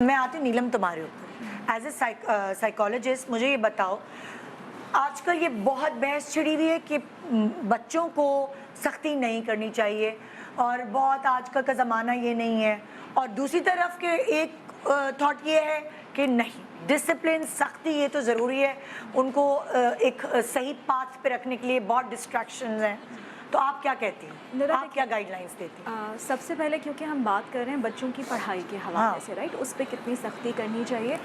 میں آتی ہوں نیلم تمہارے اوپر ایز اے سائیکالوجسٹ. مجھے یہ بتاؤ, آج کل یہ بہت بحث چھڑی ہوئی ہے کہ بچوں کو سختی نہیں کرنی چاہیے, اور بہت آج کل کا زمانہ یہ نہیں ہے, اور دوسری طرف کے ایک تھاٹ یہ ہے کہ نہیں, ڈسپلن, سختی یہ تو ضروری ہے, ان کو ایک صحیح پاتھ پہ رکھنے کے لیے بہت ڈسٹریکشنز ہیں. تو آپ کیا کہتی ہیں, آپ کیا گائیڈ لائنس دیتی ہیں؟ سب سے پہلے کیونکہ ہم بات کر رہے ہیں بچوں کی پڑھائی کے حوالے سے, رائٹ, اس پہ کتنی سختی کرنی چاہیے,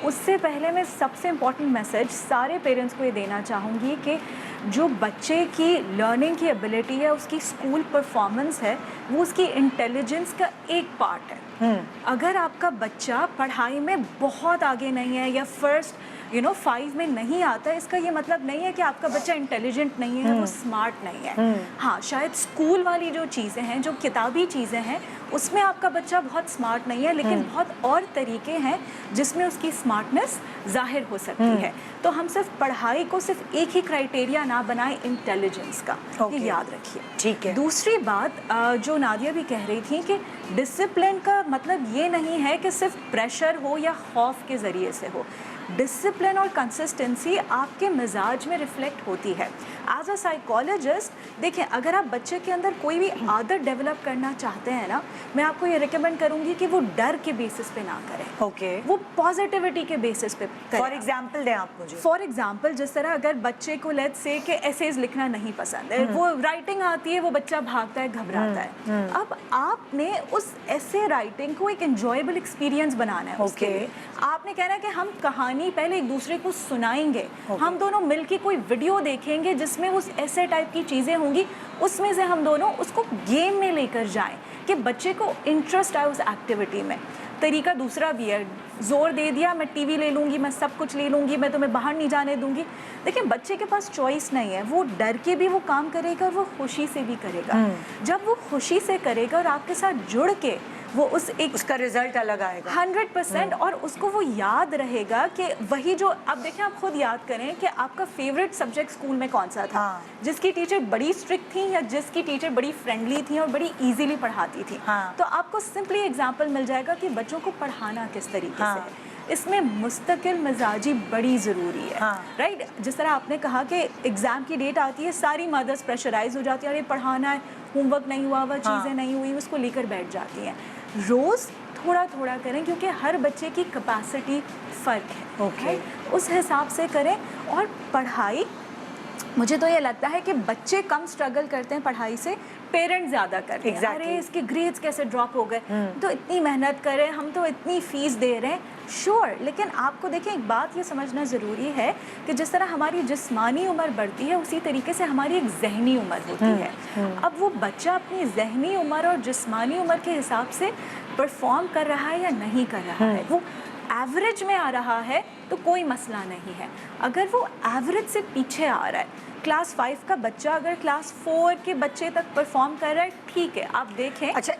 اس سے پہلے میں سب سے امپورٹنٹ میسج سارے پیرنٹس کو یہ دینا چاہوں گی کہ جو بچے کی لرننگ کی ایبلٹی ہے, اس کی اسکول پرفارمنس ہے, وہ اس کی انٹیلیجنس کا ایک پارٹ ہے. اگر آپ کا بچہ پڑھائی میں بہت آگے نہیں ہے یا فرسٹ 5 میں نہیں آتا ہے, اس کا یہ مطلب نہیں ہے کہ آپ کا بچہ انٹیلیجنٹ نہیں ہے, وہ اسمارٹ نہیں ہے. ہاں, شاید اسکول والی جو چیزیں ہیں, جو کتابی چیزیں ہیں, اس میں آپ کا بچہ بہت اسمارٹ نہیں ہے, لیکن بہت اور طریقے ہیں جس میں اس کی اسمارٹنیس ظاہر ہو سکتی ہے. تو ہم صرف پڑھائی کو صرف ایک ہی کرائٹیریا نہ بنائیں انٹیلیجنس کا, یہ یاد رکھیے. ٹھیک ہے. دوسری بات جو نادیہ بھی کہہ رہی تھی کہ ڈسپلن کا مطلب یہ نہیں ہے کہ صرف پریشر ہو یا خوف کے ذریعے سے ہو. ڈسپلن اور کنسسٹنسی آپ کے مزاج میں ریفلیکٹ ہوتی ہے. ایز اے سائیکالوجسٹ دیکھیں, اگر آپ بچے کے اندر کوئی بھی عادت ڈیولپ کرنا چاہتے ہیں نا, میں آپ کو یہ ریکمینڈ کروں گی کہ وہ ڈر کے بیسس پہ نہ کریں, اوکے, وہ پازیٹیوٹی کے بیسس پہ کریں. فار ایگزامپل دیں آپ مجھے. فار ایگزامپل, جس طرح اگر بچے کو لیٹس سے کہ ایسیز لکھنا نہیں پسند ہے, وہ رائٹنگ آتی ہے, وہ بچہ بھاگتا ہے, گھبراتا ہے. اب آپ نے اس ایسے رائٹنگ کو ایک انجوائبل ایکسپیرینس بنانا ہے. اس کے لیے آپ نے کہنا ہے کہ ہم کہانی پہلے ایک دوسرے کو سنائیں گے, ہم دونوں مل کے کوئی ویڈیو دیکھیں گے جس میں اس ایسے ٹائپ کی چیزیں ہوں گی, اس میں سے ہم دونوں اس کو گیم میں لے کر جائیں کہ بچے کو انٹرسٹ آئے اس ایکٹیویٹی میں. طریقہ دوسرا بھی ہے, زور دے دیا میں ٹی وی لے لوں گی, میں سب کچھ لے لوں گی, میں تمہیں باہر نہیں جانے دوں گی. دیکھیں, بچے کے پاس چوائس نہیں ہے, وہ ڈر کے بھی وہ کام کرے گا اور وہ خوشی سے بھی کرے گا. جب وہ خوشی سے کرے گا اور آپ کے ساتھ جڑ کے, وہ اس کا رزلٹ الگ آئے گا 100%, اور اس کو وہ یاد رہے گا کہ وہی جو, اب دیکھیں آپ خود یاد کریں کہ آپ کا فیوریٹ سبجیکٹ اسکول میں کون سا تھا, جس کی ٹیچر بڑی اسٹرکٹ تھیں یا جس کی ٹیچر بڑی فرینڈلی تھیں اور بڑی ایزیلی پڑھاتی تھی. تو آپ کو سمپلی ایگزامپل مل جائے گا کہ بچوں کو پڑھانا کس طریقے سے ہے. اس میں مستقل مزاجی بڑی ضروری ہے, رائٹ. جس طرح آپ نے کہا کہ ایگزام کی ڈیٹ آتی ہے, ساری مدرس پریشرائز ہو جاتی ہے, ارے پڑھانا ہے, ہوم ورک نہیں ہوا ہوا, چیزیں نہیں ہوئی, اس کو لے کر بیٹھ جاتی ہیں. روز تھوڑا تھوڑا کریں, کیونکہ ہر بچے کی کیپیسٹی فرق ہے. اوکے, اس حساب سے کریں. اور پڑھائی, مجھے تو یہ لگتا ہے کہ بچے کم اسٹرگل کرتے ہیں پڑھائی سے, پیرنٹ زیادہ کرتے ہیں. ارے اس کے گریڈز کیسے ڈراپ ہو گئے, تو اتنی محنت کریں, ہم تو اتنی فیس دے رہے ہیں. شور, لیکن آپ کو دیکھیں, ایک بات یہ سمجھنا ضروری ہے کہ جس طرح ہماری جسمانی عمر بڑھتی ہے, اسی طریقے سے ہماری ایک ذہنی عمر ہوتی ہے. اب وہ بچہ اپنی ذہنی عمر اور جسمانی عمر کے حساب سے پرفارم کر رہا ہے یا نہیں کر رہا ہے, وہ ایوریج میں آ رہا ہے تو کوئی مسئلہ نہیں ہے. اگر وہ ایوریج سے پیچھے آ رہا ہے, کلاس 5 کا بچہ اگر کلاس 4 کے بچے تک پرفارم کر رہا ہے, ٹھیک ہے, آپ دیکھیں. اچھا.